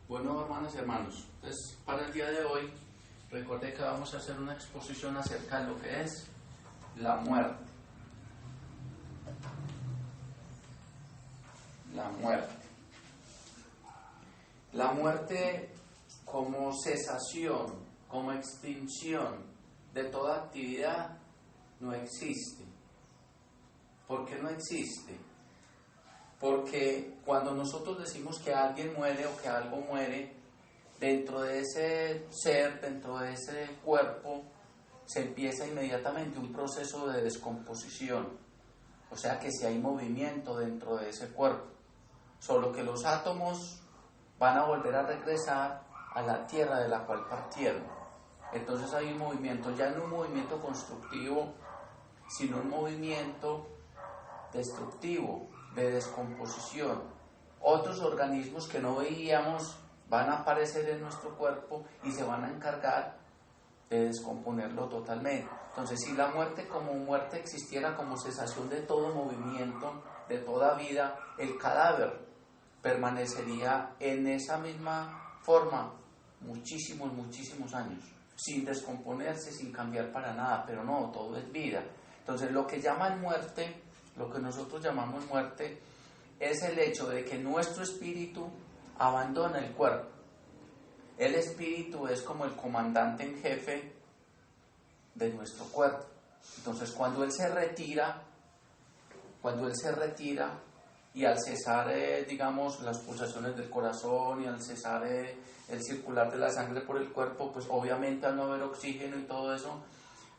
Bueno, hermanas y hermanos, entonces para el día de hoy, recuerde que vamos a hacer una exposición acerca de lo que es la muerte. La muerte. La muerte como cesación, como extinción de toda actividad no existe. ¿Por qué no existe? Porque cuando nosotros decimos que alguien muere o que algo muere, dentro de ese ser, dentro de ese cuerpo, se empieza inmediatamente un proceso de descomposición. O sea que si hay movimiento dentro de ese cuerpo, solo que los átomos van a volver a regresar a la tierra de la cual partieron. Entonces hay un movimiento, ya no un movimiento constructivo, sino un movimiento destructivo, de descomposición. Otros organismos que no veíamos van a aparecer en nuestro cuerpo y se van a encargar de descomponerlo totalmente. Entonces, si la muerte como muerte existiera como cesación de todo movimiento, de toda vida, el cadáver permanecería en esa misma forma muchísimos años, sin descomponerse, sin cambiar para nada, pero no, todo es vida. Entonces, lo que llaman muerte, lo que nosotros llamamos muerte, es el hecho de que nuestro espíritu abandona el cuerpo. El espíritu es como el comandante en jefe de nuestro cuerpo. Entonces, cuando él se retira y al cesar, digamos, las pulsaciones del corazón y al cesar el circular de la sangre por el cuerpo, pues obviamente al no haber oxígeno y todo eso,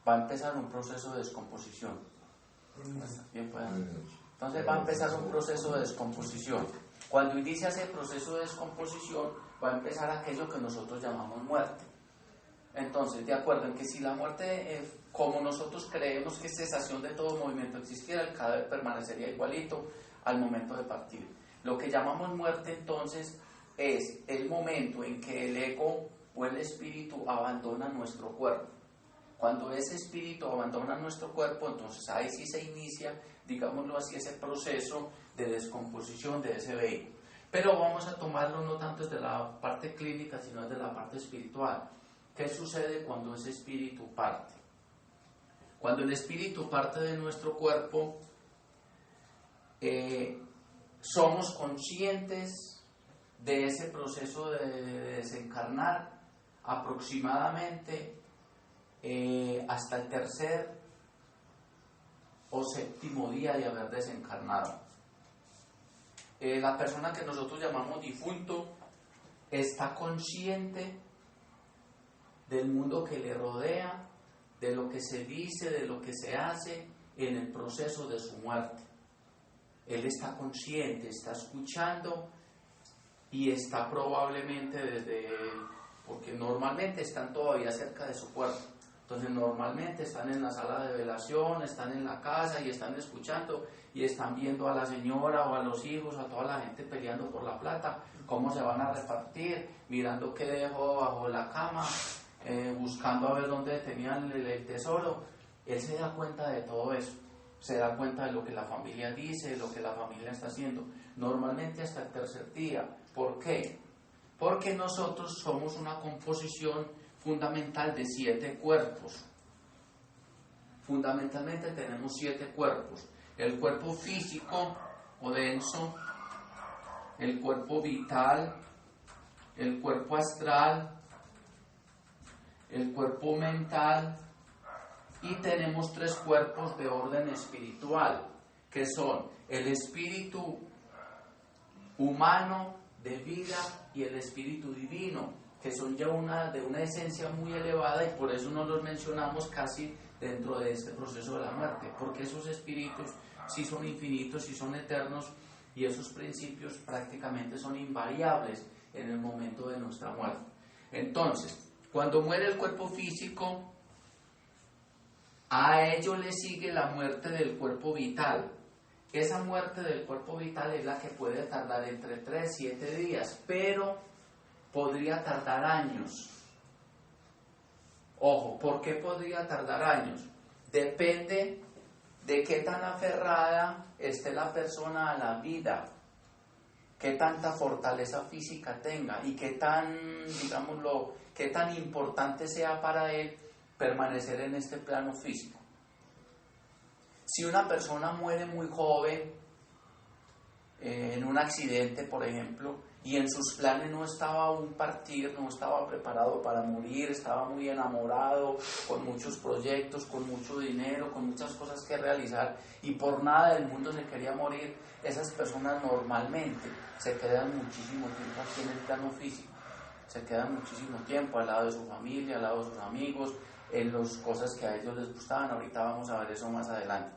va a empezar un proceso de descomposición. Bien, pues. Entonces va a empezar un proceso de descomposición. Cuando inicia ese proceso de descomposición, va a empezar aquello que nosotros llamamos muerte. Entonces, de acuerdo en que si la muerte, como nosotros creemos que cesación de todo movimiento existiera, el cadáver permanecería igualito al momento de partir. Lo que llamamos muerte entonces es el momento en que el ego o el espíritu abandona nuestro cuerpo. Cuando ese espíritu abandona nuestro cuerpo, entonces ahí sí se inicia, digámoslo así, ese proceso de descomposición de ese vehículo. Pero vamos a tomarlo no tanto desde la parte clínica, sino desde la parte espiritual. ¿Qué sucede cuando ese espíritu parte? Cuando el espíritu parte de nuestro cuerpo, somos conscientes de ese proceso de desencarnar aproximadamente hasta el tercer o séptimo día de haber desencarnado. La persona que nosotros llamamos difunto está consciente del mundo que le rodea, de lo que se dice, de lo que se hace en el proceso de su muerte. Él está consciente, está escuchando y está probablemente porque normalmente están todavía cerca de su cuerpo. Entonces normalmente están en la sala de velación, están en la casa y están escuchando y están viendo a la señora o a los hijos, a toda la gente peleando por la plata, cómo se van a repartir, mirando qué dejó bajo la cama, buscando a ver dónde tenían el tesoro. Él se da cuenta de todo eso, se da cuenta de lo que la familia dice, de lo que la familia está haciendo, normalmente hasta el tercer día. ¿Por qué? Porque nosotros somos una composición fundamental de 7 cuerpos. Fundamentalmente tenemos 7 cuerpos. El cuerpo físico o denso, el cuerpo vital, el cuerpo astral, el cuerpo mental y tenemos 3 cuerpos de orden espiritual, que son el espíritu humano de vida y el espíritu divino, que son ya de una esencia muy elevada y por eso no los mencionamos casi dentro de este proceso de la muerte, porque esos espíritus sí son infinitos, sí son eternos y esos principios prácticamente son invariables en el momento de nuestra muerte. Entonces, cuando muere el cuerpo físico, a ello le sigue la muerte del cuerpo vital. Esa muerte del cuerpo vital es la que puede tardar entre 3 y 7 días, pero podría tardar años. Ojo, ¿por qué podría tardar años? Depende de qué tan aferrada esté la persona a la vida, qué tanta fortaleza física tenga y qué tan, digámoslo, qué tan importante sea para él permanecer en este plano físico. Si una persona muere muy joven, en un accidente, por ejemplo, y en sus planes no estaba aún partir, no estaba preparado para morir, estaba muy enamorado, con muchos proyectos, con mucho dinero, con muchas cosas que realizar, y por nada del mundo se quería morir, esas personas normalmente se quedan muchísimo tiempo aquí en el plano físico, se quedan muchísimo tiempo al lado de su familia, al lado de sus amigos, en las cosas que a ellos les gustaban. Ahorita vamos a ver eso más adelante.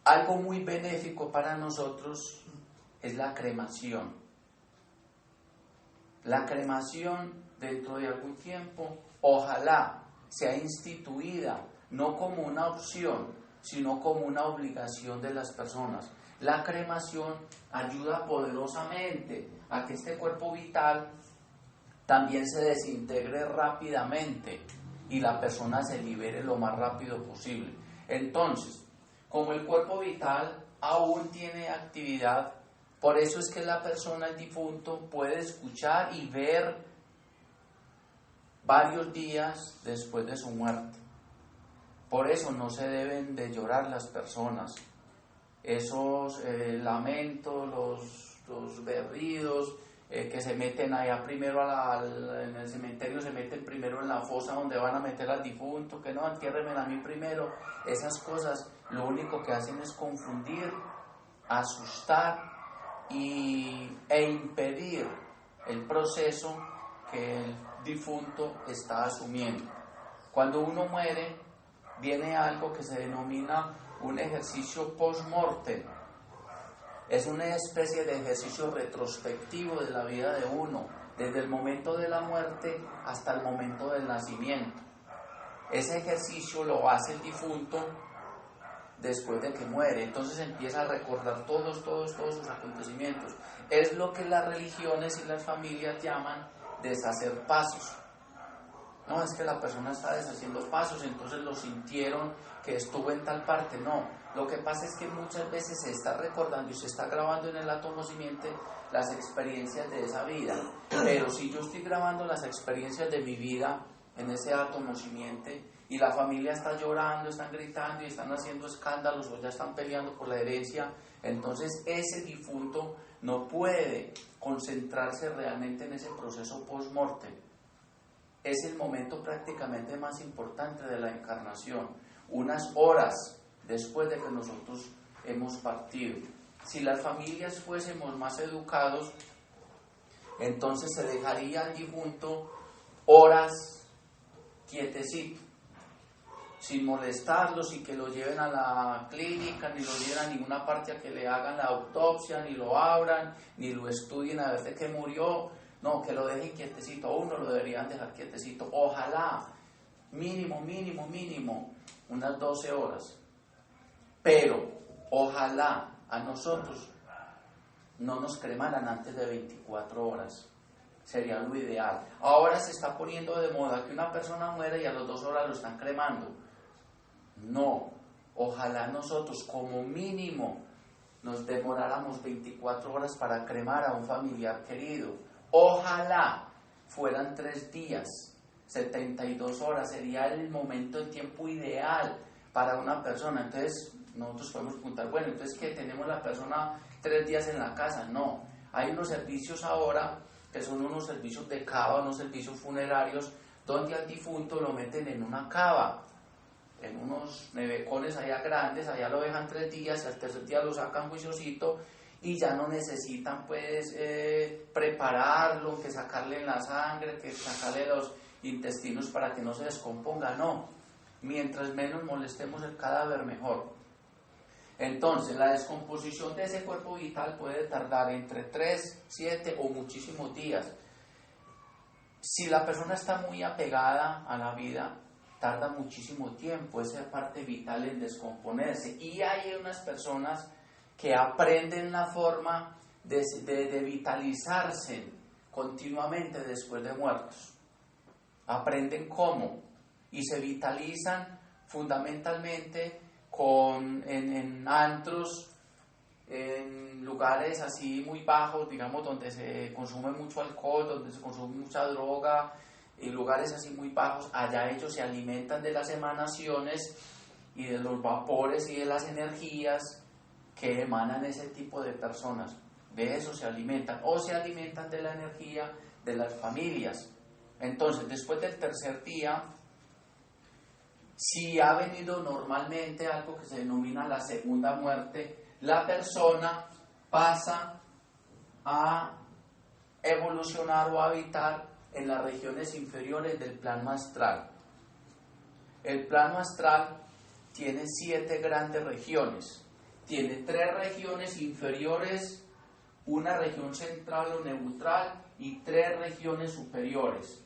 Algo muy benéfico para nosotros es la cremación. La cremación, dentro de algún tiempo, ojalá sea instituida, no como una opción, sino como una obligación de las personas. La cremación ayuda poderosamente a que este cuerpo vital también se desintegre rápidamente y la persona se libere lo más rápido posible. Entonces, como el cuerpo vital aún tiene actividad, por eso es que la persona, el difunto, puede escuchar y ver varios días después de su muerte. Por eso no se deben de llorar las personas. Esos lamentos, los berridos, que se meten allá primero en el cementerio, se meten primero en la fosa donde van a meter al difunto, que no, entiérrenme a mí primero. Esas cosas lo único que hacen es confundir, asustar e impedir el proceso que el difunto está asumiendo. Cuando uno muere, viene algo que se denomina un ejercicio post-mortem. Es una especie de ejercicio retrospectivo de la vida de uno, desde el momento de la muerte hasta el momento del nacimiento. Ese ejercicio lo hace el difunto después de que muere, entonces empieza a recordar todos sus acontecimientos. Es lo que las religiones y las familias llaman deshacer pasos. No, es que la persona está deshaciendo pasos, entonces lo sintieron que estuvo en tal parte. No, lo que pasa es que muchas veces se está recordando y se está grabando en el átomo simiente las experiencias de esa vida. Pero si yo estoy grabando las experiencias de mi vida en ese átomo simiente y la familia está llorando, están gritando y están haciendo escándalos o ya están peleando por la herencia, entonces ese difunto no puede concentrarse realmente en ese proceso post-mortem. Es el momento prácticamente más importante de la encarnación, unas horas después de que nosotros hemos partido. Si las familias fuésemos más educados, entonces se dejaría al difunto horas quietecito, sin molestarlos y que lo lleven a la clínica, ni lo lleven a ninguna parte a que le hagan la autopsia, ni lo abran, ni lo estudien a ver de qué murió. No, que lo dejen quietecito, a uno lo deberían dejar quietecito. Ojalá, mínimo, unas 12 horas. Pero, ojalá a nosotros no nos cremaran antes de 24 horas. Sería lo ideal. Ahora se está poniendo de moda que una persona muere y a las 2 horas lo están cremando. No, ojalá nosotros como mínimo nos demoráramos 24 horas para cremar a un familiar querido. Ojalá fueran 3 días, 72 horas, sería el momento, el tiempo ideal para una persona. Entonces nosotros podemos preguntar, bueno, entonces ¿qué? ¿Tenemos la persona 3 días en la casa? No, hay unos servicios ahora que son unos servicios de cava, unos servicios funerarios, donde al difunto lo meten en una cava, en unos nevecones allá grandes, allá lo dejan 3 días y al tercer día lo sacan juiciosito y ya no necesitan pues prepararlo, que sacarle la sangre, que sacarle los intestinos para que no se descomponga. No, mientras menos molestemos el cadáver mejor. Entonces la descomposición de ese cuerpo vital puede tardar entre 3, 7 o muchísimos días. Si la persona está muy apegada a la vida, tarda muchísimo tiempo esa parte vital en descomponerse. Y hay unas personas que aprenden la forma de vitalizarse continuamente después de muertos. Aprenden cómo y se vitalizan fundamentalmente en antros en lugares así muy bajos, digamos, donde se consume mucho alcohol, donde se consume mucha droga, en lugares así muy bajos, allá ellos se alimentan de las emanaciones y de los vapores y de las energías que emanan ese tipo de personas. De eso se alimentan, o se alimentan de la energía de las familias. Entonces, después del tercer día, si ha venido normalmente algo que se denomina la segunda muerte, la persona pasa a evolucionar o a habitar en las regiones inferiores del plano astral. El plano astral tiene 7 grandes regiones. Tiene 3 regiones inferiores, una región central o neutral y 3 regiones superiores.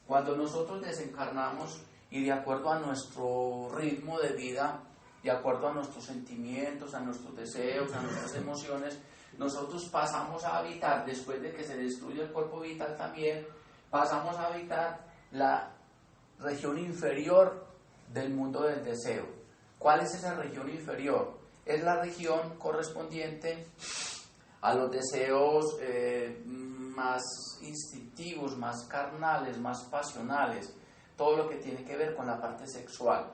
Cuando nosotros desencarnamos y de acuerdo a nuestro ritmo de vida, de acuerdo a nuestros sentimientos, a nuestros deseos, a nuestras emociones, nosotros pasamos a habitar, después de que se destruye el cuerpo vital también, pasamos a habitar la región inferior del mundo del deseo. ¿Cuál es esa región inferior? Es la región correspondiente a los deseos más instintivos, más carnales, más pasionales, todo lo que tiene que ver con la parte sexual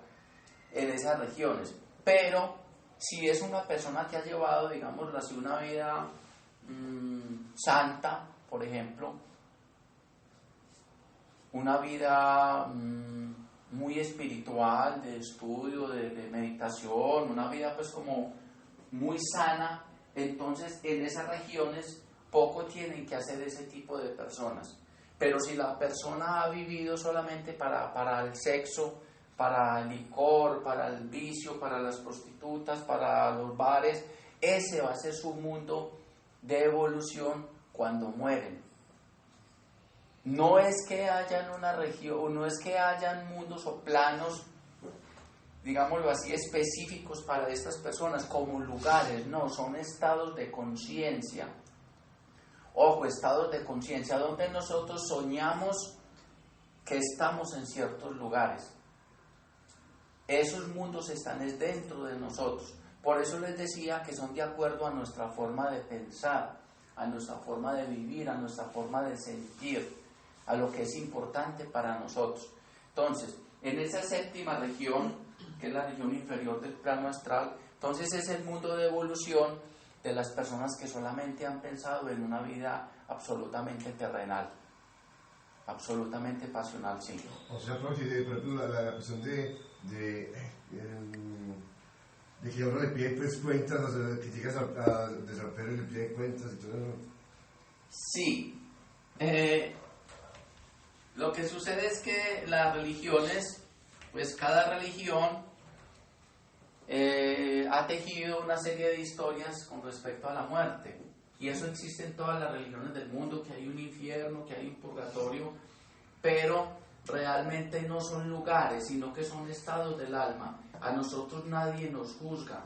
en esas regiones. Pero si es una persona que ha llevado, digamos así, una vida santa, por ejemplo, una vida muy espiritual, de estudio, de meditación, una vida pues como muy sana, entonces en esas regiones poco tienen que hacer ese tipo de personas. Pero si la persona ha vivido solamente para el sexo, para el licor, para el vicio, para las prostitutas, para los bares, ese va a ser su mundo de evolución cuando mueren. No es que hayan una región, no es que hayan mundos o planos, digámoslo así, específicos para estas personas como lugares, no, son estados de conciencia. Ojo, estados de conciencia donde nosotros soñamos que estamos en ciertos lugares. Esos mundos están dentro de nosotros. Por eso les decía que son de acuerdo a nuestra forma de pensar, a nuestra forma de vivir, a nuestra forma de sentir, a lo que es importante para nosotros. Entonces, en esa séptima región, que es la región inferior del plano astral, entonces es el mundo de evolución de las personas que solamente han pensado en una vida absolutamente terrenal, absolutamente pasional, sí. O sea, por ejemplo, la cuestión de que uno le pide pues cuentas, o sea, que llegas a desaparecer y le pide cuentas y todo eso. Sí. Lo que sucede es que las religiones, pues cada religión ha tejido una serie de historias con respecto a la muerte. Y eso existe en todas las religiones del mundo, que hay un infierno, que hay un purgatorio, pero realmente no son lugares, sino que son estados del alma. A nosotros nadie nos juzga,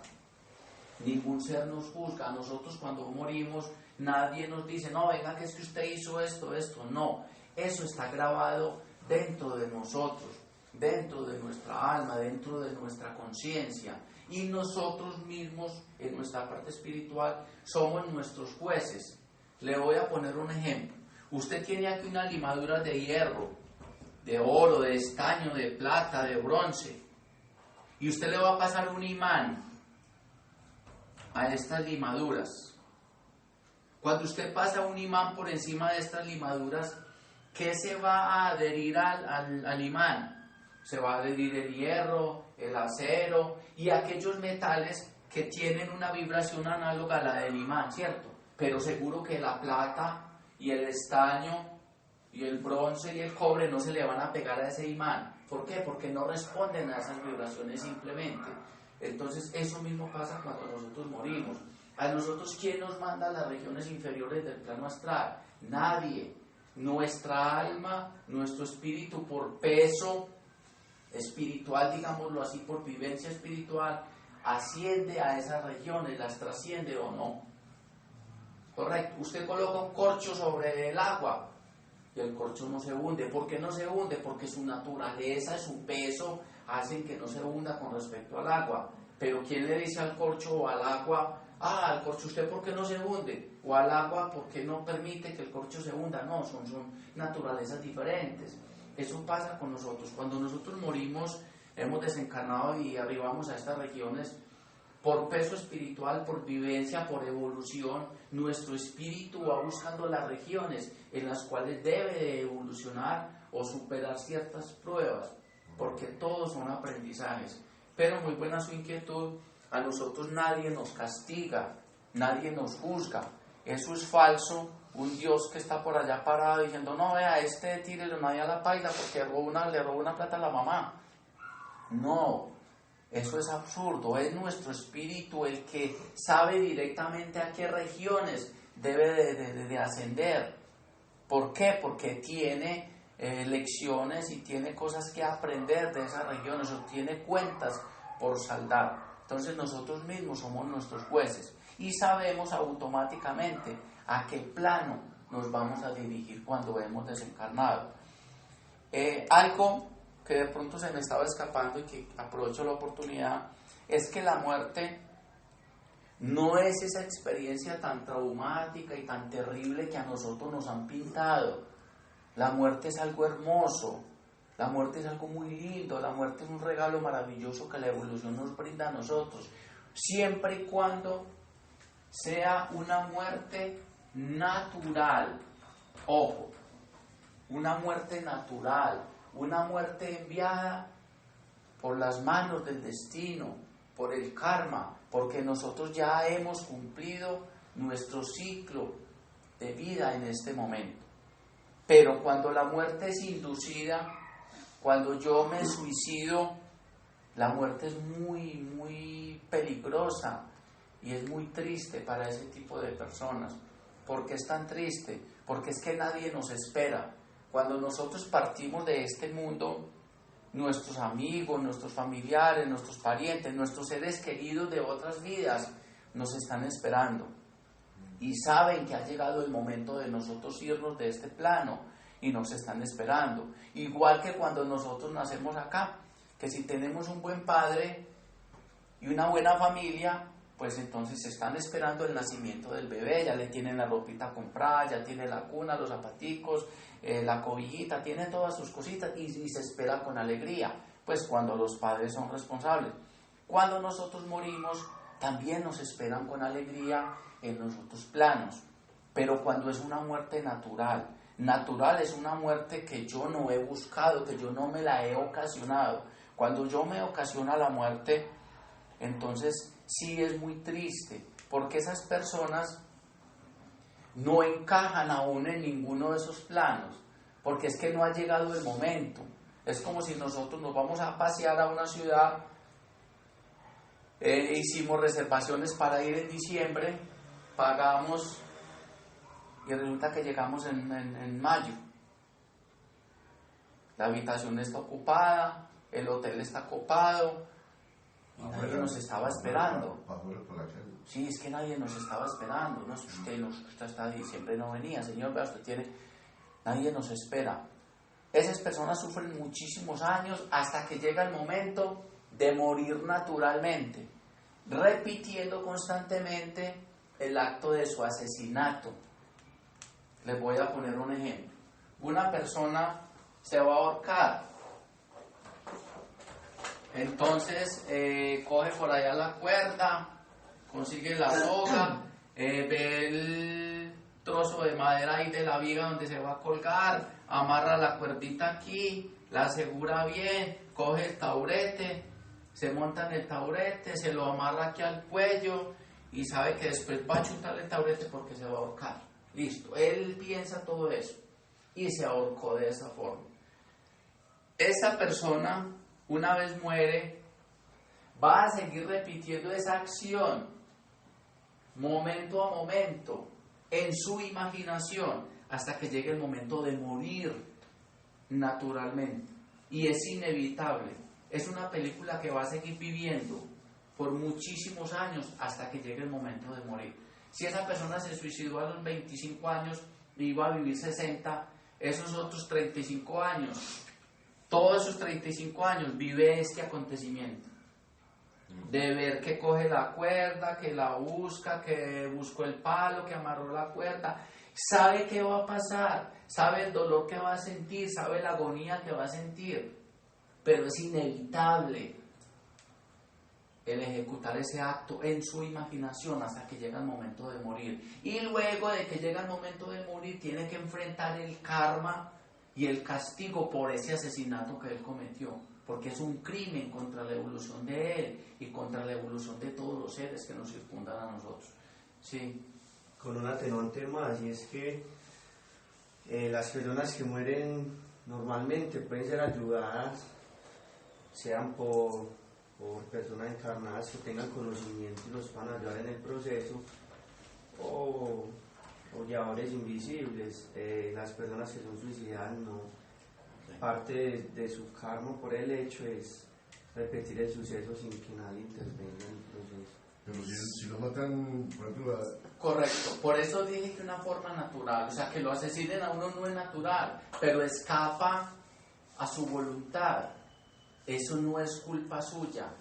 ningún ser nos juzga. A nosotros cuando morimos nadie nos dice, no, venga, que es que usted hizo esto, no. Eso está grabado dentro de nosotros, dentro de nuestra alma, dentro de nuestra conciencia. Y nosotros mismos, en nuestra parte espiritual, somos nuestros jueces. Le voy a poner un ejemplo. Usted tiene aquí unas limaduras de hierro, de oro, de estaño, de plata, de bronce. Y usted le va a pasar un imán a estas limaduras. Cuando usted pasa un imán por encima de estas limaduras, ¿qué se va a adherir al imán? Se va a adherir el hierro, el acero y aquellos metales que tienen una vibración análoga a la del imán, ¿cierto? Pero seguro que la plata y el estaño y el bronce y el cobre no se le van a pegar a ese imán. ¿Por qué? Porque no responden a esas vibraciones simplemente. Entonces eso mismo pasa cuando nosotros morimos. A nosotros, ¿quién nos manda a las regiones inferiores del plano astral? Nadie. Nuestra alma, nuestro espíritu, por peso espiritual, digámoslo así, por vivencia espiritual, asciende a esas regiones, las trasciende o no. Correcto. Usted coloca un corcho sobre el agua y el corcho no se hunde. ¿Por qué no se hunde? Porque su naturaleza, su peso hacen que no se hunda con respecto al agua. Pero ¿quién le dice al corcho o al agua, al corcho, ¿usted por qué no se hunde? O al agua, ¿por qué no permite que el corcho se hunda? No, son naturalezas diferentes. Eso pasa con nosotros. Cuando nosotros morimos, hemos desencarnado y arribamos a estas regiones por peso espiritual, por vivencia, por evolución. Nuestro espíritu va buscando las regiones en las cuales debe de evolucionar o superar ciertas pruebas, porque todos son aprendizajes. Pero muy buena su inquietud. A nosotros nadie nos castiga, nadie nos juzga. Eso es falso. Un Dios que está por allá parado diciendo, no, vea, tírelo nadie a la paila porque le robó una plata a la mamá. No, eso es absurdo. Es nuestro espíritu el que sabe directamente a qué regiones debe de ascender. ¿Por qué? Porque tiene lecciones y tiene cosas que aprender de esas regiones, o tiene cuentas por saldar. Entonces nosotros mismos somos nuestros jueces y sabemos automáticamente a qué plano nos vamos a dirigir cuando hemos desencarnado. Algo que de pronto se me estaba escapando y que aprovecho la oportunidad es que la muerte no es esa experiencia tan traumática y tan terrible que a nosotros nos han pintado. La muerte es algo hermoso, la muerte es algo muy lindo, la muerte es un regalo maravilloso que la evolución nos brinda a nosotros, siempre y cuando sea una muerte natural. Ojo, una muerte natural, una muerte enviada por las manos del destino, por el karma, porque nosotros ya hemos cumplido nuestro ciclo de vida en este momento. Pero cuando la muerte es inducida, cuando yo me suicido, la muerte es muy, muy peligrosa y es muy triste para ese tipo de personas. ¿Por qué es tan triste? Porque es que nadie nos espera. Cuando nosotros partimos de este mundo, nuestros amigos, nuestros familiares, nuestros parientes, nuestros seres queridos de otras vidas nos están esperando y saben que ha llegado el momento de nosotros irnos de este plano y nos están esperando. Igual que cuando nosotros nacemos acá, que si tenemos un buen padre y una buena familia, pues entonces están esperando el nacimiento del bebé, ya le tienen la ropita comprada, ya tiene la cuna, los zapaticos, la cobijita, tiene todas sus cositas y se espera con alegría, pues cuando los padres son responsables. Cuando nosotros morimos, también nos esperan con alegría en los otros planos, pero cuando es una muerte natural es una muerte que yo no he buscado, que yo no me la he ocasionado. Cuando yo me ocasiona la muerte, entonces sí es muy triste, porque esas personas no encajan aún en ninguno de esos planos, porque es que no ha llegado el momento. Es como si nosotros nos vamos a pasear a una ciudad, hicimos reservaciones para ir en diciembre, pagamos y resulta que llegamos en mayo. La habitación está ocupada, el hotel está copado, y nadie nos estaba esperando. Sí, es que nadie nos estaba esperando. No, usted hasta diciembre no venía, señor, vea, usted tiene... Nadie nos espera. Esas personas sufren muchísimos años hasta que llega el momento de morir naturalmente, repitiendo constantemente el acto de su asesinato. Les voy a poner un ejemplo. Una persona se va a ahorcar. Entonces coge por allá la cuerda, consigue la soga, ve el trozo de madera ahí de la viga donde se va a colgar, amarra la cuerdita aquí, la asegura bien, coge el taburete, se monta en el taburete, se lo amarra aquí al cuello y sabe que después va a chutar el taburete porque se va a ahorcar. Listo, él piensa todo eso y se ahorcó de esa forma. Esa persona, una vez muere, va a seguir repitiendo esa acción momento a momento en su imaginación hasta que llegue el momento de morir naturalmente, y es inevitable. Es una película que va a seguir viviendo por muchísimos años hasta que llegue el momento de morir. Si esa persona se suicidó a los 25 años y iba a vivir 60, esos otros 35 años, todos esos 35 años vive este acontecimiento. de ver que coge la cuerda, que la busca, que buscó el palo, que amarró la cuerda, sabe qué va a pasar, sabe el dolor que va a sentir, sabe la agonía que va a sentir, pero es inevitable el ejecutar ese acto en su imaginación hasta que llega el momento de morir. Y luego de que llega el momento de morir, tiene que enfrentar el karma y el castigo por ese asesinato que él cometió, porque es un crimen contra la evolución de él y contra la evolución de todos los seres que nos circundan a nosotros. Sí. Con un atenuante más, y es que las personas que mueren normalmente pueden ser ayudadas, sean por personas encarnadas que tengan conocimiento y los van a ayudar en el proceso, o llevadores invisibles. Las personas que son suicidadas, no, parte de su karma por el hecho es repetir el suceso sin que nadie intervenga en el proceso. Pero si lo matan, por ejemplo, Correcto, por eso dije que una forma natural, o sea, que lo asesinen a uno no es natural, pero escapa a su voluntad. Eso no es culpa suya,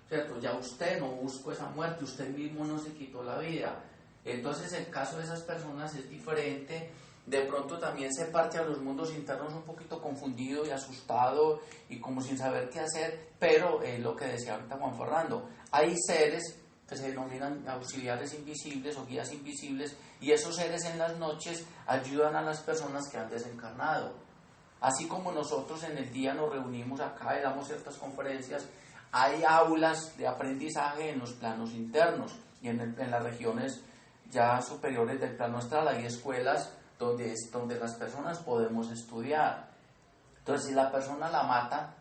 ¿cierto? Ya usted no buscó esa muerte, usted mismo no se quitó la vida. Entonces el caso de esas personas es diferente. De pronto también se parte a los mundos internos un poquito confundido y asustado y como sin saber qué hacer, pero lo que decía ahorita Juan Fernando, hay seres que se denominan auxiliares invisibles o guías invisibles, y esos seres en las noches ayudan a las personas que han desencarnado. Así como nosotros en el día nos reunimos acá y damos ciertas conferencias, hay aulas de aprendizaje en los planos internos y en las regiones ya superiores del plano astral. Hay escuelas donde las personas podemos estudiar. Entonces, si la persona la mata,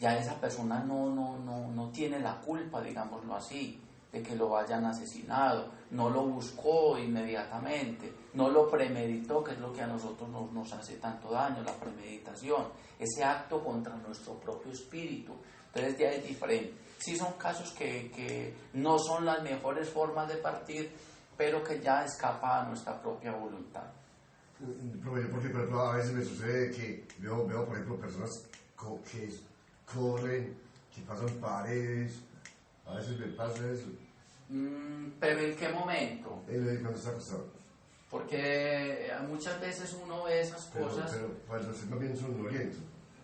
ya esa persona no tiene la culpa, digámoslo así, de que lo hayan asesinado. No lo buscó inmediatamente, no lo premeditó, que es lo que a nosotros nos hace tanto daño, la premeditación, ese acto contra nuestro propio espíritu. Entonces ya es diferente. Sí son casos que no son las mejores formas de partir, pero que ya escapa a nuestra propia voluntad. porque por ejemplo a veces me sucede que veo por ejemplo personas que corren, que pasan paredes, a veces me pasa eso. ¿Pero en qué momento? Cuando está acostado. Porque muchas veces uno ve esas cosas. Pero pues los también son violentos.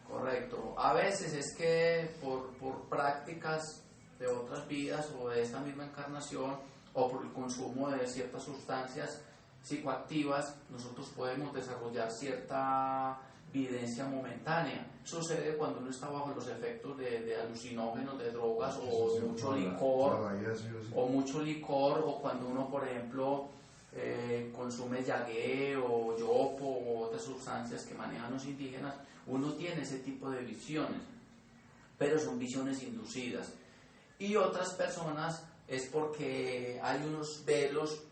Correcto. A veces es que por prácticas de otras vidas o de esta misma encarnación o por el consumo de ciertas sustancias psicoactivas, nosotros podemos desarrollar cierta videncia momentánea. Sucede cuando uno está bajo los efectos de alucinógenos, de drogas o mucho licor, o cuando uno, por ejemplo, consume yagué o yopo o otras sustancias que manejan los indígenas. Uno tiene ese tipo de visiones, pero son visiones inducidas. Y otras personas es porque hay unos velos,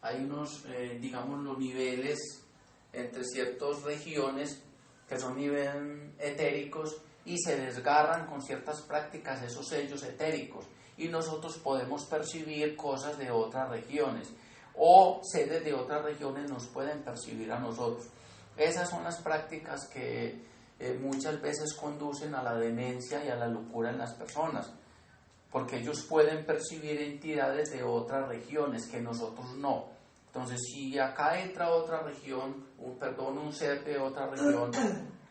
hay unos, digamos, los niveles entre ciertas regiones que son niveles etéricos y se desgarran con ciertas prácticas esos sellos etéricos y nosotros podemos percibir cosas de otras regiones o seres de otras regiones nos pueden percibir a nosotros. Esas son las prácticas que muchas veces conducen a la demencia y a la locura en las personas, porque ellos pueden percibir entidades de otras regiones que nosotros no. Entonces, si acá entra otra región, un ser de otra región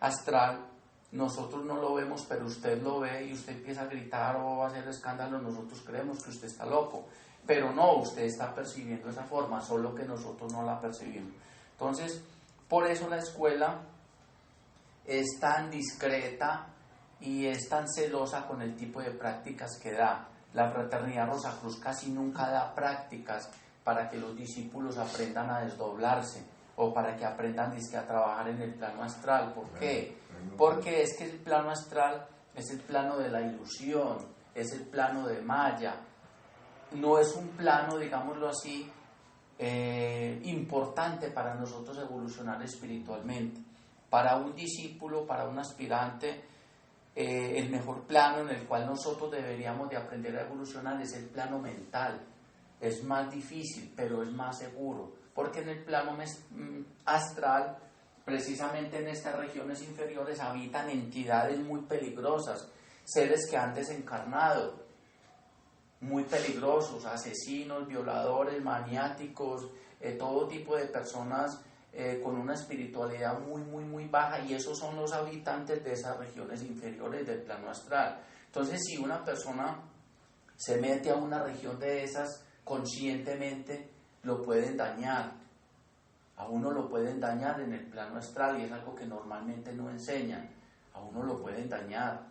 astral, nosotros no lo vemos, pero usted lo ve y usted empieza a gritar o a hacer escándalo, nosotros creemos que usted está loco. Pero no, usted está percibiendo esa forma, solo que nosotros no la percibimos. Entonces, por eso la escuela es tan discreta y es tan celosa con el tipo de prácticas que da. La Fraternidad Rosacruz casi nunca da prácticas para que los discípulos aprendan a desdoblarse o para que aprendan a trabajar en el plano astral. ¿Por qué? Porque es que el plano astral es el plano de la ilusión, es el plano de Maya. No es un plano, digámoslo así, importante para nosotros evolucionar espiritualmente. Para un discípulo, para un aspirante, el mejor plano en el cual nosotros deberíamos de aprender a evolucionar es el plano mental. Es más difícil, pero es más seguro, porque en el plano astral, precisamente en estas regiones inferiores, habitan entidades muy peligrosas, seres que han desencarnado muy peligrosos, asesinos, violadores, maniáticos, todo tipo de personas con una espiritualidad muy baja, y esos son los habitantes de esas regiones inferiores del plano astral. Entonces, si una persona se mete a una región de esas conscientemente, lo pueden dañar. A uno lo pueden dañar en el plano astral, y es algo que normalmente no enseñan. A uno lo pueden dañar.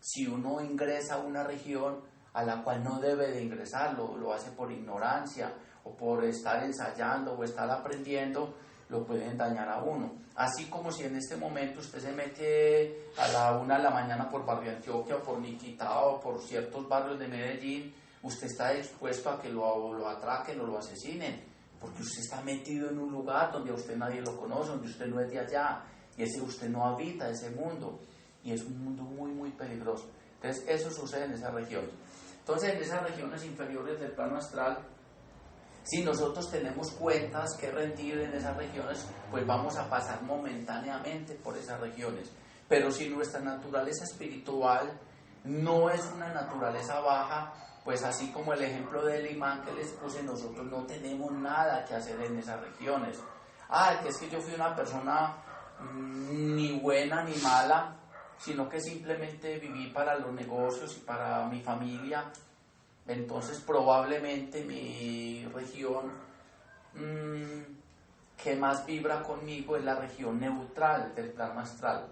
Si uno ingresa a una región a la cual no debe de ingresar, lo hace por ignorancia o por estar ensayando o estar aprendiendo, lo pueden dañar a uno. Así como si en este momento usted se mete a la 1 de la mañana por Barrio Antioquia o por Niquitá o por ciertos barrios de Medellín, usted está expuesto a que lo atraquen o lo asesinen, porque usted está metido en un lugar donde a usted nadie lo conoce, donde usted no es de allá, y usted no habita ese mundo, y es un mundo muy peligroso. Entonces eso sucede en esas regiones. Entonces, en esas regiones inferiores del plano astral, si nosotros tenemos cuentas que rendir en esas regiones, pues vamos a pasar momentáneamente por esas regiones. Pero si nuestra naturaleza espiritual no es una naturaleza baja, pues así como el ejemplo del imán que les puse, nosotros no tenemos nada que hacer en esas regiones. Que es que yo fui una persona ni buena ni mala, sino que simplemente viví para los negocios y para mi familia. Entonces probablemente mi región que más vibra conmigo es la región neutral del plano astral,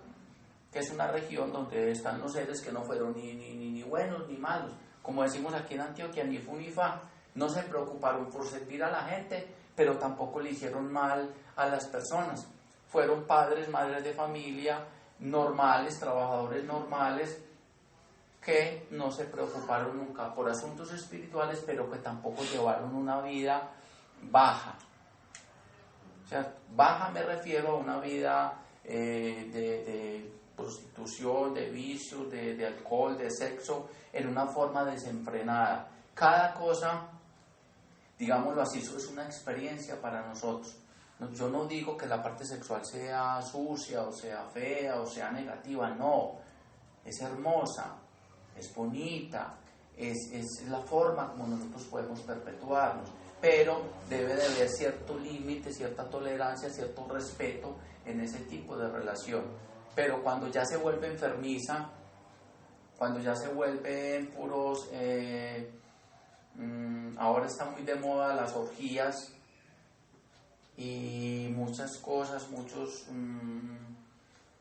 que es una región donde están los seres que no fueron ni buenos ni malos. Como decimos aquí en Antioquia, ni fu ni fa. No se preocuparon por servir a la gente, pero tampoco le hicieron mal a las personas. Fueron padres, madres de familia, normales, trabajadores normales, que no se preocuparon nunca por asuntos espirituales, pero que tampoco llevaron una vida baja. O sea, baja me refiero a una vida de prostitución, de vicios, de alcohol, de sexo, en una forma desenfrenada. Cada cosa, digámoslo así, eso es una experiencia para nosotros. Yo no digo que la parte sexual sea sucia, o sea fea, o sea negativa, no. Es hermosa, es bonita, es la forma como nosotros podemos perpetuarnos, pero debe de haber cierto límite, cierta tolerancia, cierto respeto en ese tipo de relación. Pero cuando ya se vuelve enfermiza, cuando ya se vuelven puros, ahora está muy de moda las orgías y muchas cosas, muchos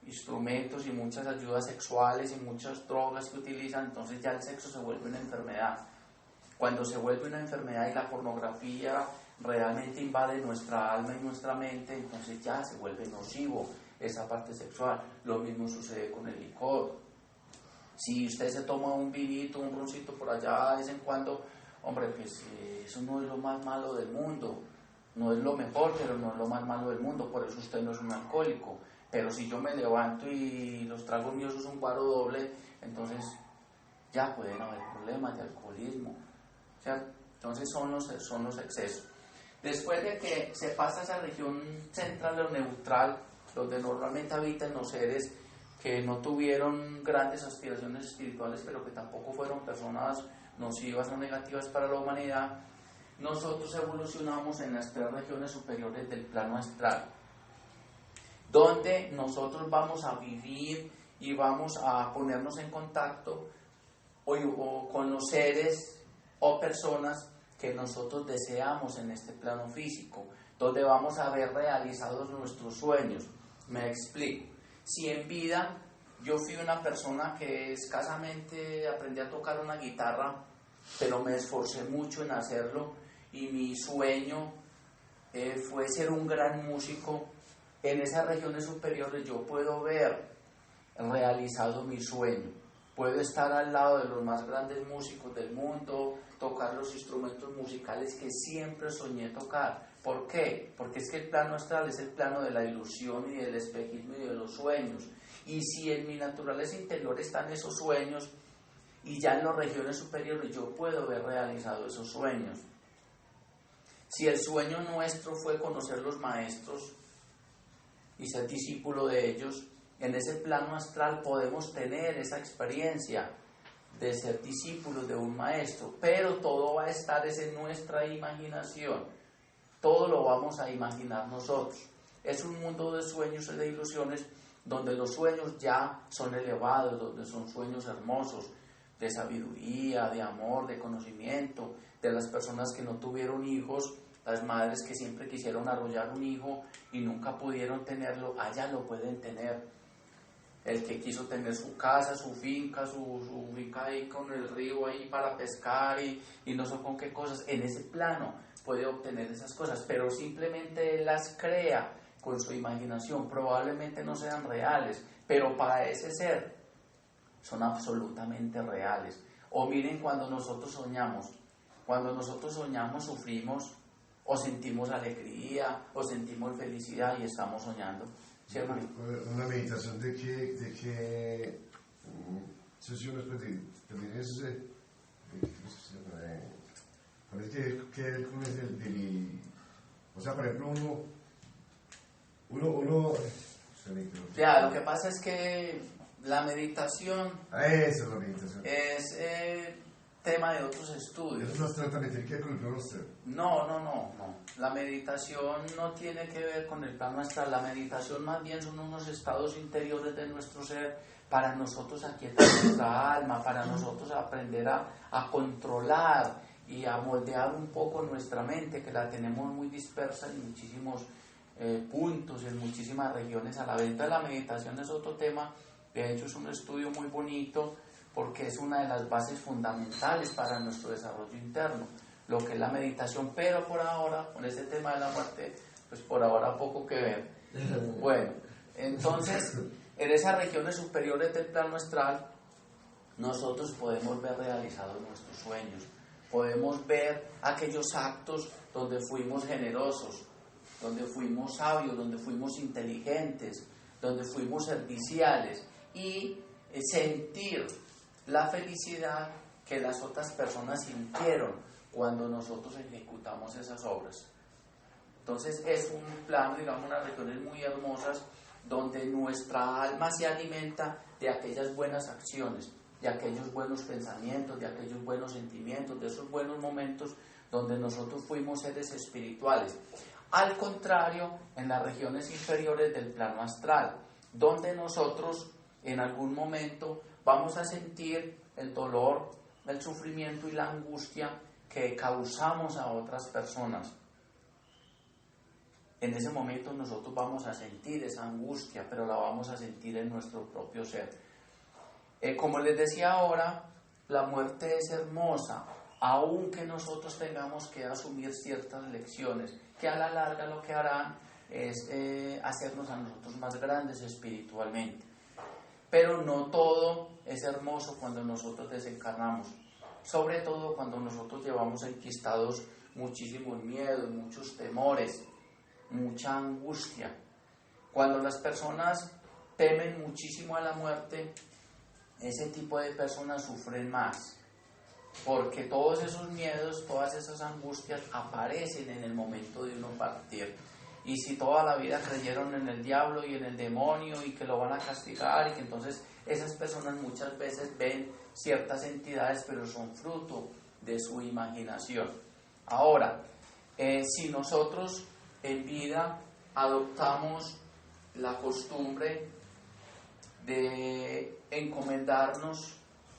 instrumentos y muchas ayudas sexuales y muchas drogas que utilizan, entonces ya el sexo se vuelve una enfermedad. Cuando se vuelve una enfermedad y la pornografía realmente invade nuestra alma y nuestra mente, entonces ya se vuelve nocivo esa parte sexual. Lo mismo sucede con el licor. Si usted se toma un vinito, un roncito por allá de vez en cuando, hombre, pues eso no es lo más malo del mundo. No es lo mejor, pero no es lo más malo del mundo, por eso usted no es un alcohólico. Pero si yo me levanto y los tragos míos es un guaro doble, entonces ya pueden haber problemas de alcoholismo. O sea, entonces son los excesos. Después de que se pasa a esa región central o neutral, donde normalmente habitan los seres que no tuvieron grandes aspiraciones espirituales, pero que tampoco fueron personas nocivas o negativas para la humanidad, nosotros evolucionamos en las 3 regiones superiores del plano astral, donde nosotros vamos a vivir y vamos a ponernos en contacto o con los seres o personas que nosotros deseamos en este plano físico, donde vamos a ver realizados nuestros sueños. Me explico. Si en vida yo fui una persona que escasamente aprendí a tocar una guitarra, pero me esforcé mucho en hacerlo, y mi sueño fue ser un gran músico, en esas regiones superiores yo puedo ver realizado mi sueño. Puedo estar al lado de los más grandes músicos del mundo, tocar los instrumentos musicales que siempre soñé tocar. ¿Por qué? Porque es que el plano astral es el plano de la ilusión y del espejismo y de los sueños. Y si en mi naturaleza interior están esos sueños, y ya en las regiones superiores yo puedo ver realizado esos sueños. Si el sueño nuestro fue conocer los maestros y ser discípulo de ellos, en ese plano astral podemos tener esa experiencia de ser discípulos de un maestro, pero todo va a estar en nuestra imaginación, todo lo vamos a imaginar nosotros. Es un mundo de sueños y de ilusiones donde los sueños ya son elevados, donde son sueños hermosos, de sabiduría, de amor, de conocimiento, de las personas que no tuvieron hijos, las madres que siempre quisieron arrollar un hijo y nunca pudieron tenerlo, allá lo pueden tener. El que quiso tener su casa, su finca ahí con el río ahí para pescar y no sé con qué cosas, en ese plano puede obtener esas cosas, pero simplemente él las crea con su imaginación, probablemente no sean reales, pero para ese ser son absolutamente reales. O miren cuando nosotros soñamos sufrimos o sentimos alegría o sentimos felicidad y estamos soñando. ¿Sí, hermano? Una meditación de qué sesiones pedires parece que es el o sea, por ejemplo, uno ya, lo que pasa es que la meditación eso es la meditación. Es tema de otros estudios. Eso no trata de meter con el plano astral. No. La meditación no tiene que ver con el plano astral. La meditación más bien son unos estados interiores de nuestro ser para nosotros aquietar nuestra alma, para nosotros aprender a controlar y a moldear un poco nuestra mente, que la tenemos muy dispersa en muchísimos puntos, en muchísimas regiones a la vez. Entonces, la meditación es otro tema. De hecho, es un estudio muy bonito porque es una de las bases fundamentales para nuestro desarrollo interno, lo que es la meditación, pero por ahora, con este tema de la muerte, pues por ahora poco que ver. Bueno, entonces, en esas regiones superiores del plano astral, nosotros podemos ver realizados nuestros sueños, podemos ver aquellos actos donde fuimos generosos, donde fuimos sabios, donde fuimos inteligentes, donde fuimos serviciales, y sentir la felicidad que las otras personas sintieron cuando nosotros ejecutamos esas obras. Entonces es un plano, digamos, unas regiones muy hermosas donde nuestra alma se alimenta de aquellas buenas acciones, de aquellos buenos pensamientos, de aquellos buenos sentimientos, de esos buenos momentos donde nosotros fuimos seres espirituales. Al contrario, en las regiones inferiores del plano astral, donde nosotros en algún momento vamos a sentir el dolor, el sufrimiento y la angustia que causamos a otras personas. En ese momento nosotros vamos a sentir esa angustia, pero la vamos a sentir en nuestro propio ser. Como les decía ahora, la muerte es hermosa, aunque nosotros tengamos que asumir ciertas lecciones, que a la larga lo que harán es hacernos a nosotros más grandes espiritualmente. Pero no todo es hermoso cuando nosotros desencarnamos, sobre todo cuando nosotros llevamos enquistados muchísimos miedos, muchos temores, mucha angustia. Cuando las personas temen muchísimo a la muerte, ese tipo de personas sufren más, porque todos esos miedos, todas esas angustias aparecen en el momento de uno partir. Y si toda la vida creyeron en el diablo y en el demonio y que lo van a castigar, y que entonces esas personas muchas veces ven ciertas entidades, pero son fruto de su imaginación. Ahora, si nosotros en vida adoptamos la costumbre de encomendarnos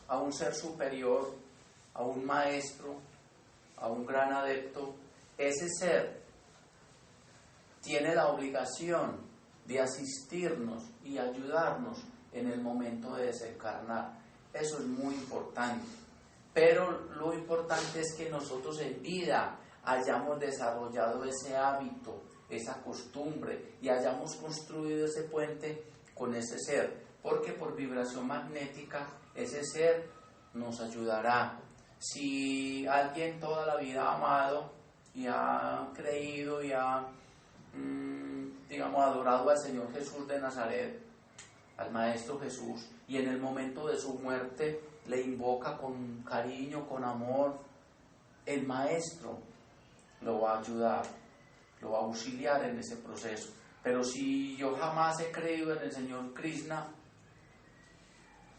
a un ser superior, a un maestro, a un gran adepto, ese ser tiene la obligación de asistirnos y ayudarnos en el momento de desencarnar. Eso es muy importante. Pero lo importante es que nosotros en vida hayamos desarrollado ese hábito, esa costumbre, y hayamos construido ese puente con ese ser, porque por vibración magnética ese ser nos ayudará. Si alguien toda la vida ha amado y ha creído y ha adorado al Señor Jesús de Nazaret, al Maestro Jesús, y en el momento de su muerte le invoca con cariño, con amor, el Maestro lo va a ayudar, lo va a auxiliar en ese proceso. Pero si yo jamás he creído en el Señor Krishna,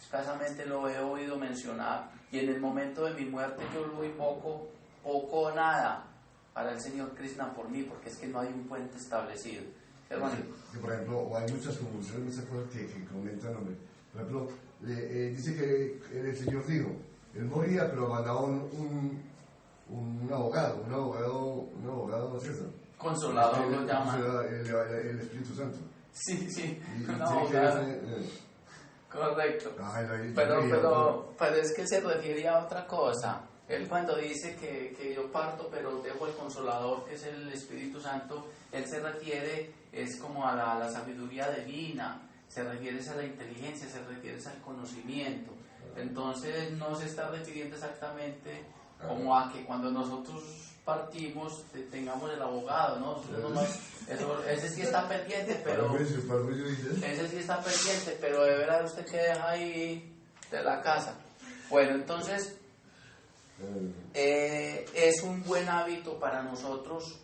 escasamente lo he oído mencionar, y en el momento de mi muerte yo lo doy poco o nada para el Señor Krishna por mí, porque es que no hay un puente establecido. Hermano. Que, por ejemplo, o hay muchas convulsiones, muchas cosas que comentan, hombre. Por ejemplo, dice que el Señor dijo, él moría, pero mandaba un abogado, ¿no es eso? Consolador lo llaman. El Espíritu Santo. Sí, Y un tiene abogado. que Correcto. Ay, Pero es que se refiere a otra cosa. Él cuando dice que yo parto, pero dejo el Consolador, que es el Espíritu Santo, él se refiere, es como a la sabiduría divina, se refiere a la inteligencia, se refiere al conocimiento. Entonces no se está refiriendo exactamente como a que cuando nosotros partimos tengamos el abogado, ¿no? Ese sí está pendiente, pero ese sí está pendiente, pero de verdad usted que deja ahí de la casa. Bueno, entonces es un buen hábito para nosotros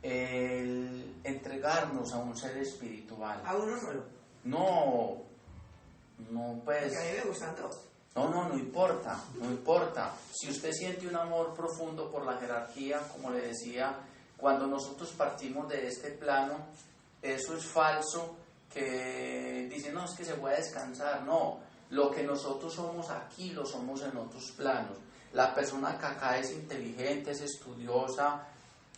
el entregarnos a un ser espiritual. ¿A uno solo? No, pues. Porque a mí me gustan dos. No importa. Si usted siente un amor profundo por la jerarquía, como le decía, cuando nosotros partimos de este plano, eso es falso, que dicen, no, es que se puede descansar. No, lo que nosotros somos aquí, lo somos en otros planos. La persona que acá es inteligente, es estudiosa,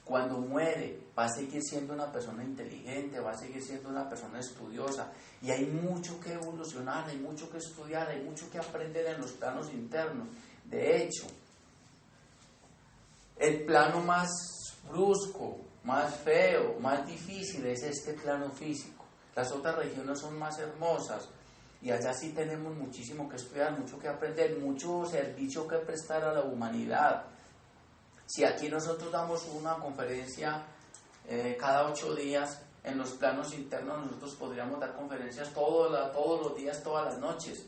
cuando muere va a seguir siendo una persona inteligente, va a seguir siendo una persona estudiosa, y hay mucho que evolucionar, hay mucho que estudiar, hay mucho que aprender en los planos internos. De hecho, el plano más brusco, más feo, más difícil es este plano físico. Las otras regiones son más hermosas y allá sí tenemos muchísimo que estudiar, mucho que aprender, mucho servicio que prestar a la humanidad. Si aquí nosotros damos una conferencia cada 8 días, en los planos internos nosotros podríamos dar conferencias todos los días, todas las noches,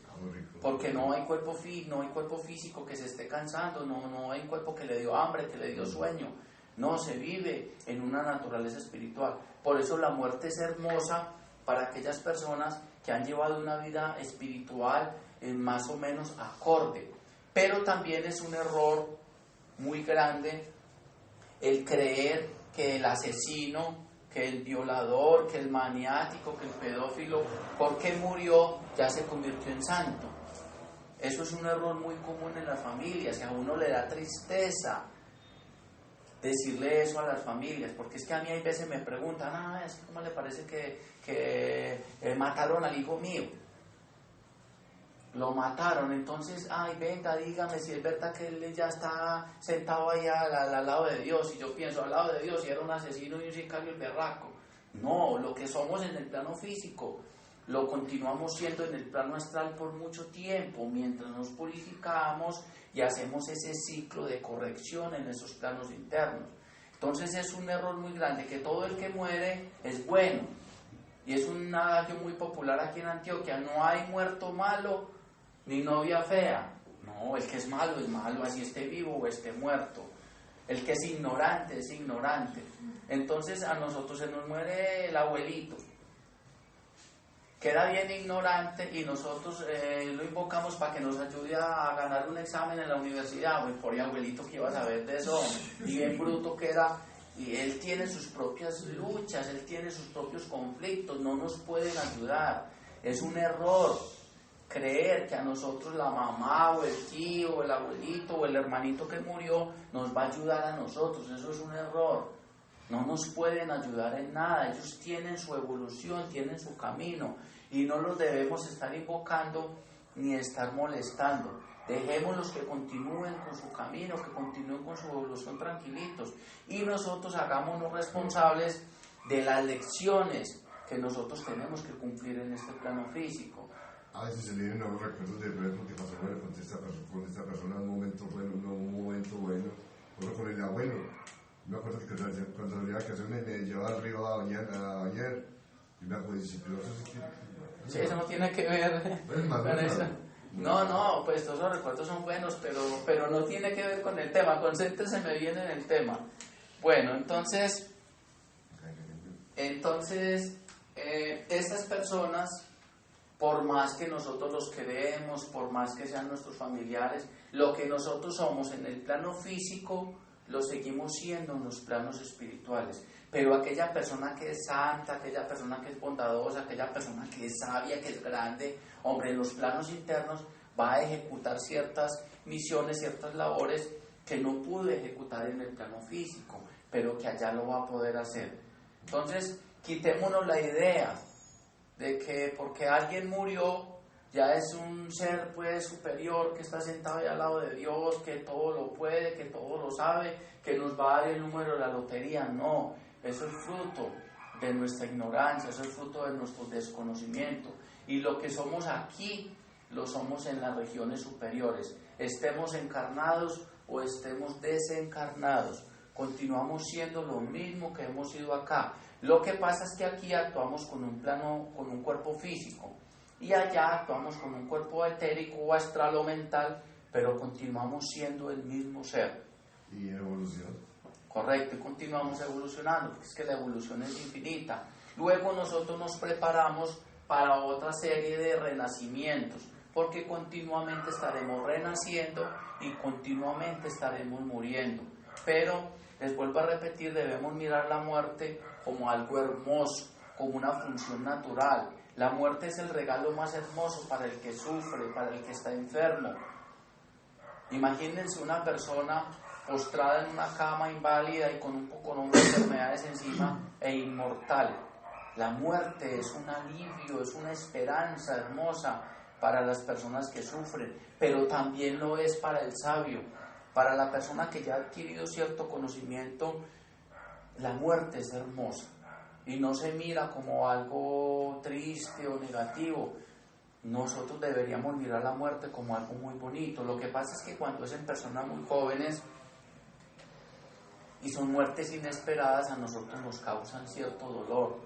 porque no hay cuerpo físico que se esté cansando, no hay cuerpo que le dio hambre, que le dio sueño. No, se vive en una naturaleza espiritual. Por eso la muerte es hermosa para aquellas personas que han llevado una vida espiritual más o menos acorde. Pero también es un error muy grande el creer que el asesino, que el violador, que el maniático, que el pedófilo, porque murió, ya se convirtió en santo. Eso es un error muy común en las familias, y a uno le da tristeza decirle eso a las familias, porque es que a mí hay veces me preguntan, es que ¿cómo le parece que mataron al hijo mío? Lo mataron, entonces, venga, dígame si es verdad que él ya está sentado ahí al lado de Dios, y yo pienso, al lado de Dios, y era un asesino y un sicario el berraco. No, lo que somos en el plano físico, lo continuamos siendo en el plano astral por mucho tiempo, mientras nos purificamos y hacemos ese ciclo de corrección en esos planos internos. Entonces es un error muy grande, que todo el que muere es bueno, y es un adagio muy popular aquí en Antioquia, no hay muerto malo, ni novia fea. No, el que es malo, así esté vivo o esté muerto. El que es ignorante, es ignorante. Entonces a nosotros se nos muere el abuelito. Queda bien ignorante y nosotros lo invocamos para que nos ayude a ganar un examen en la universidad. Pues por abuelito que iba a saber de eso, y bien bruto que era. Y él tiene sus propias luchas, él tiene sus propios conflictos, no nos pueden ayudar. Es un error creer que a nosotros la mamá o el tío o el abuelito o el hermanito que murió nos va a ayudar a nosotros. Eso es un error. No nos pueden ayudar en nada. Ellos tienen su evolución, tienen su camino, y no los debemos estar invocando ni estar molestando. Dejémoslos que continúen con su camino, que continúen con su evolución tranquilitos, y nosotros hagámonos responsables de las lecciones que nosotros tenemos que cumplir en este plano físico. A veces se le vienen a los recuerdos de, por ejemplo, que pasó con esta persona un momento bueno, con el abuelo. Me acuerdo que cuando salía de vacaciones me llevaba al río a bañar, y me acuerdo y dice, pero eso sí, eso no tiene que ver con eso. No, pues todos los recuerdos son buenos, pero no tiene que ver con el tema. Concéntrese bien en el tema. Bueno, entonces estas personas por más que nosotros los queremos, por más que sean nuestros familiares, lo que nosotros somos en el plano físico, lo seguimos siendo en los planos espirituales. Pero aquella persona que es santa, aquella persona que es bondadosa, aquella persona que es sabia, que es grande, hombre, en los planos internos va a ejecutar ciertas misiones, ciertas labores que no pudo ejecutar en el plano físico, pero que allá lo va a poder hacer. Entonces, quitémonos la idea de que porque alguien murió, ya es un ser pues superior que está sentado ahí al lado de Dios, que todo lo puede, que todo lo sabe, que nos va a dar el número de la lotería. No, eso es fruto de nuestra ignorancia, eso es fruto de nuestro desconocimiento. Y lo que somos aquí, lo somos en las regiones superiores. Estemos encarnados o estemos desencarnados, continuamos siendo lo mismo que hemos sido acá. Lo que pasa es que aquí actuamos con un plano, con un cuerpo físico, y allá actuamos con un cuerpo etérico o astral o mental, pero continuamos siendo el mismo ser. ¿Y evolución? Correcto, y continuamos evolucionando, porque es que la evolución es infinita. Luego nosotros nos preparamos para otra serie de renacimientos, porque continuamente estaremos renaciendo y continuamente estaremos muriendo. Pero, les vuelvo a repetir, debemos mirar la muerte como algo hermoso, como una función natural. La muerte es el regalo más hermoso para el que sufre, para el que está enfermo. Imagínense una persona postrada en una cama inválida y con un poco de enfermedades encima e inmortal. La muerte es un alivio, es una esperanza hermosa para las personas que sufren, pero también lo es para el sabio, para la persona que ya ha adquirido cierto conocimiento. La muerte es hermosa y no se mira como algo triste o negativo. Nosotros deberíamos mirar la muerte como algo muy bonito. Lo que pasa es que cuando es en personas muy jóvenes y son muertes inesperadas, a nosotros nos causan cierto dolor.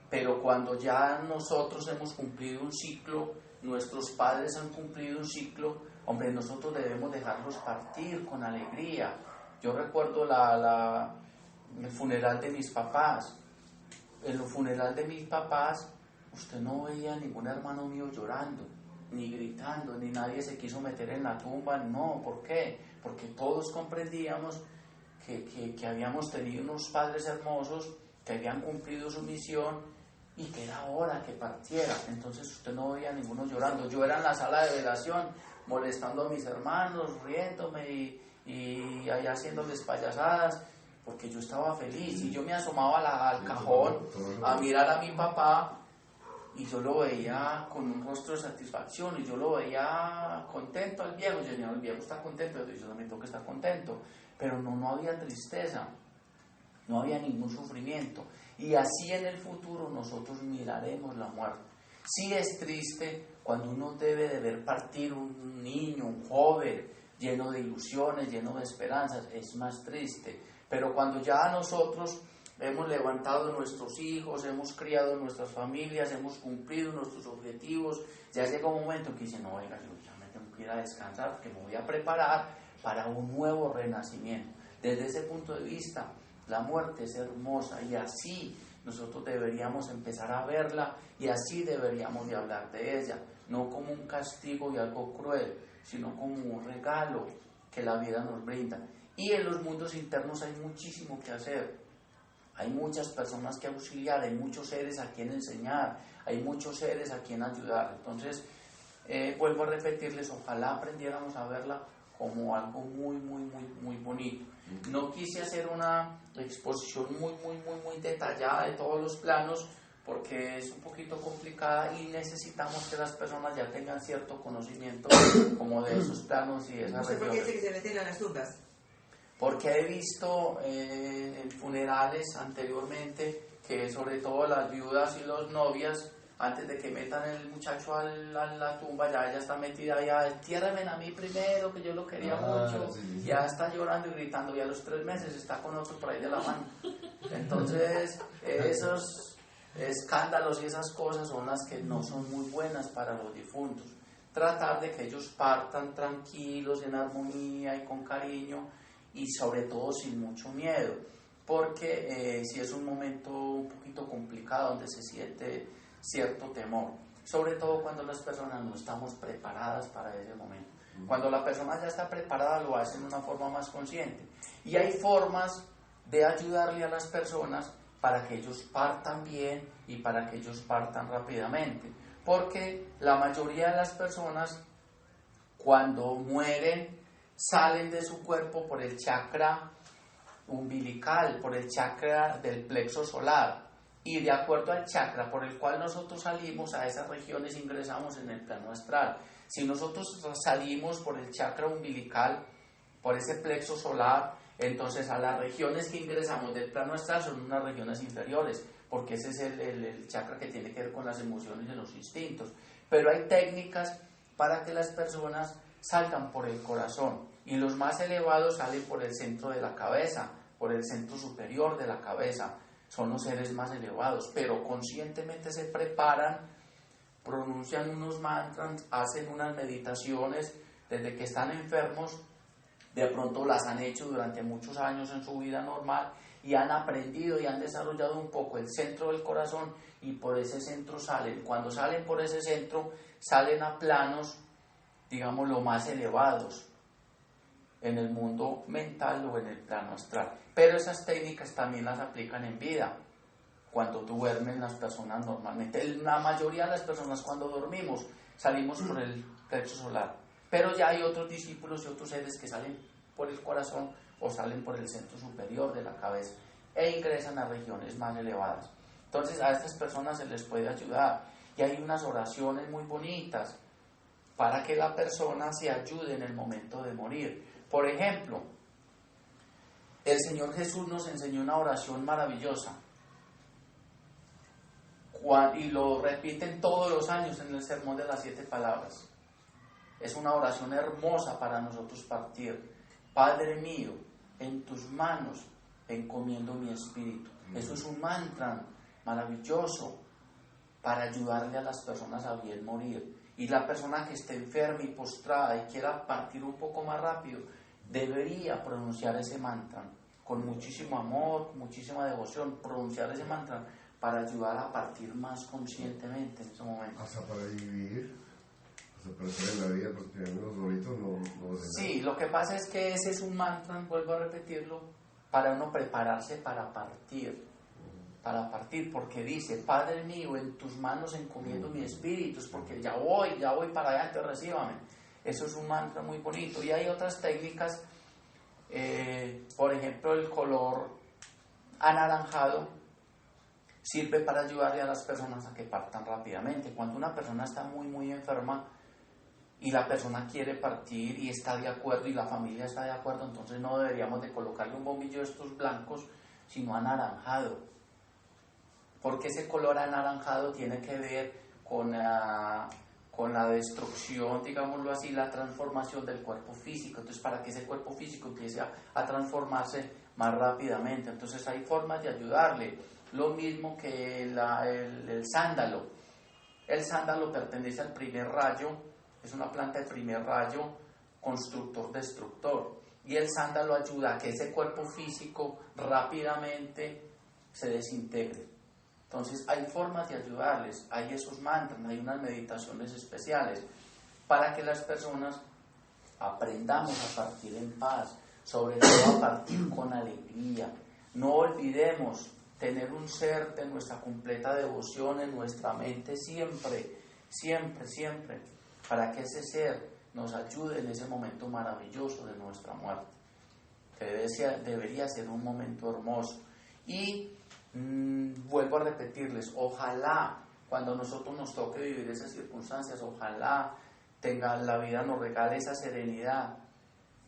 Pero cuando ya nosotros hemos cumplido un ciclo, nuestros padres han cumplido un ciclo, hombre, nosotros debemos dejarlos partir con alegría. Yo recuerdo el funeral de mis papás. En el funeral de mis papás, usted no veía a ningún hermano mío llorando, ni gritando, ni nadie se quiso meter en la tumba. No, ¿por qué? Porque todos comprendíamos que habíamos tenido unos padres hermosos, que habían cumplido su misión y que era hora que partiera. Entonces usted no veía a ninguno llorando. Yo era en la sala de velación, molestando a mis hermanos, riéndome y allá haciéndoles payasadas, porque yo estaba feliz. Y yo me asomaba al cajón a mirar a mi papá y yo lo veía con un rostro de satisfacción y yo lo veía contento al viejo. Yo decía, el viejo está contento, yo también tengo que estar contento. Pero no había tristeza, no había ningún sufrimiento. Y así en el futuro nosotros miraremos la muerte. Sí es triste cuando uno debe de ver partir un niño, un joven, lleno de ilusiones, lleno de esperanzas, es más triste. Pero cuando ya nosotros hemos levantado nuestros hijos, hemos criado nuestras familias, hemos cumplido nuestros objetivos, ya llega un momento que dice, no, oiga, yo ya me tengo que ir a descansar porque me voy a preparar para un nuevo renacimiento. Desde ese punto de vista, la muerte es hermosa y así nosotros deberíamos empezar a verla y así deberíamos de hablar de ella, no como un castigo y algo cruel, sino como un regalo que la vida nos brinda. Y en los mundos internos hay muchísimo que hacer, hay muchas personas que auxiliar, hay muchos seres a quien enseñar, hay muchos seres a quien ayudar. Entonces, vuelvo a repetirles, ojalá aprendiéramos a verla como algo muy, muy, muy, muy bonito. No quise hacer una exposición muy detallada de todos los planos porque es un poquito complicada y necesitamos que las personas ya tengan cierto conocimiento como de esos planos y de esas regiones. ¿Por qué dice que se meten a las tumbas? Porque he visto en funerales anteriormente que sobre todo las viudas y las novias, antes de que metan el muchacho a la tumba, ya ella está metida, ya entiérrenme a mí primero, que yo lo quería mucho, sí. Ya está llorando y gritando, y a los 3 meses está con otro por ahí de la mano. Entonces, esos escándalos y esas cosas son las que no son muy buenas para los difuntos. Tratar de que ellos partan tranquilos, en armonía y con cariño, y sobre todo sin mucho miedo, porque si es un momento un poquito complicado donde se siente cierto temor. sobre todo cuando las personas no estamos preparadas para ese momento. Cuando la persona ya está preparada, lo hace de una forma más consciente. Y hay formas de ayudarle a las personas para que ellos partan bien y para que ellos partan rápidamente. Porque la mayoría de las personas, cuando mueren, salen de su cuerpo por el chakra umbilical, por el chakra del plexo solar. Y de acuerdo al chakra por el cual nosotros salimos, a esas regiones ingresamos en el plano astral. Si nosotros salimos por el chakra umbilical, por ese plexo solar, entonces a las regiones que ingresamos del plano astral son unas regiones inferiores, porque ese es el chakra que tiene que ver con las emociones y los instintos. Pero hay técnicas para que las personas salgan por el corazón, y los más elevados salen por el centro de la cabeza, por el centro superior de la cabeza. Son los seres más elevados, pero conscientemente se preparan, pronuncian unos mantras, hacen unas meditaciones desde que están enfermos. De pronto las han hecho durante muchos años en su vida normal y han aprendido y han desarrollado un poco el centro del corazón, y por ese centro salen. Cuando salen por ese centro, salen a planos, digamos, lo más elevados en el mundo mental o en el plano astral. Pero esas técnicas también las aplican en vida. Cuando duermen las personas normalmente, la mayoría de las personas cuando dormimos salimos por el plexo solar, pero ya hay otros discípulos y otros seres que salen por el corazón o salen por el centro superior de la cabeza e ingresan a regiones más elevadas. Entonces a estas personas se les puede ayudar, y hay unas oraciones muy bonitas para que la persona se ayude en el momento de morir. Por ejemplo, el Señor Jesús nos enseñó una oración maravillosa, y lo repiten todos los años en el Sermón de las 7 Palabras. Es una oración hermosa para nosotros partir. Padre mío, en tus manos encomiendo mi espíritu. Eso es un mantra maravilloso para ayudarle a las personas a bien morir. Y la persona que esté enferma y postrada y quiera partir un poco más rápido, debería pronunciar ese mantra con muchísimo amor, con muchísima devoción, pronunciar ese mantra para ayudar a partir más conscientemente en ese momento. Hasta para vivir, hasta para estar en la vida, porque uno solito no Sí, lo que pasa es que ese es un mantra, vuelvo a repetirlo, para uno prepararse para partir, porque dice, Padre mío, en tus manos encomiendo mi espíritu, es porque ya voy para allá, entonces recíbame. Eso es un mantra muy bonito. Y hay otras técnicas, por ejemplo, el color anaranjado sirve para ayudarle a las personas a que partan rápidamente. Cuando una persona está muy enferma y la persona quiere partir y está de acuerdo y la familia está de acuerdo, entonces no deberíamos de colocarle un bombillo de estos blancos, sino anaranjado, porque ese color anaranjado tiene que ver con la destrucción, digámoslo así, la transformación del cuerpo físico. Entonces, para que ese cuerpo físico empiece a transformarse más rápidamente, entonces hay formas de ayudarle. Lo mismo que el sándalo. El sándalo pertenece al primer rayo, es una planta de primer rayo, constructor-destructor. Y el sándalo ayuda a que ese cuerpo físico rápidamente se desintegre. Entonces hay formas de ayudarles, hay esos mantras, hay unas meditaciones especiales para que las personas aprendamos a partir en paz, sobre todo a partir con alegría. No olvidemos tener un ser de nuestra completa devoción en nuestra mente siempre, para que ese ser nos ayude en ese momento maravilloso de nuestra muerte, que debería ser un momento hermoso. Y vuelvo a repetirles, ojalá cuando nosotros nos toque vivir esas circunstancias, ojalá la vida nos regale esa serenidad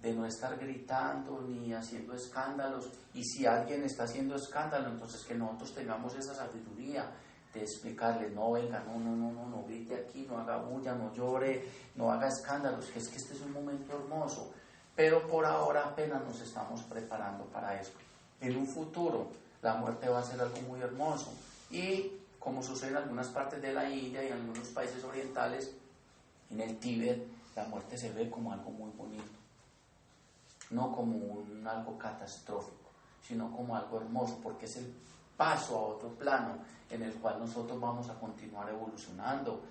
de no estar gritando ni haciendo escándalos, y si alguien está haciendo escándalo, entonces que nosotros tengamos esa sabiduría de explicarle, no, venga, no grite aquí, no haga bulla, no llore, no haga escándalos, que este es un momento hermoso, pero por ahora apenas nos estamos preparando para eso. En un futuro la muerte va a ser algo muy hermoso, y como sucede en algunas partes de la India y en algunos países orientales, en el Tíbet, la muerte se ve como algo muy bonito, no como algo catastrófico, sino como algo hermoso, porque es paso a otro plano en el cual nosotros vamos a continuar evolucionando,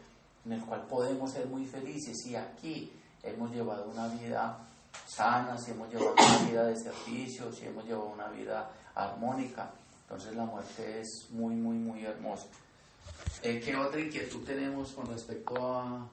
en el cual podemos ser muy felices. Y aquí hemos llevado una vida sana, si hemos llevado una vida de servicio, si hemos llevado una vida armónica, entonces la muerte es muy, muy, muy hermosa. ¿Qué otra inquietud tenemos con respecto a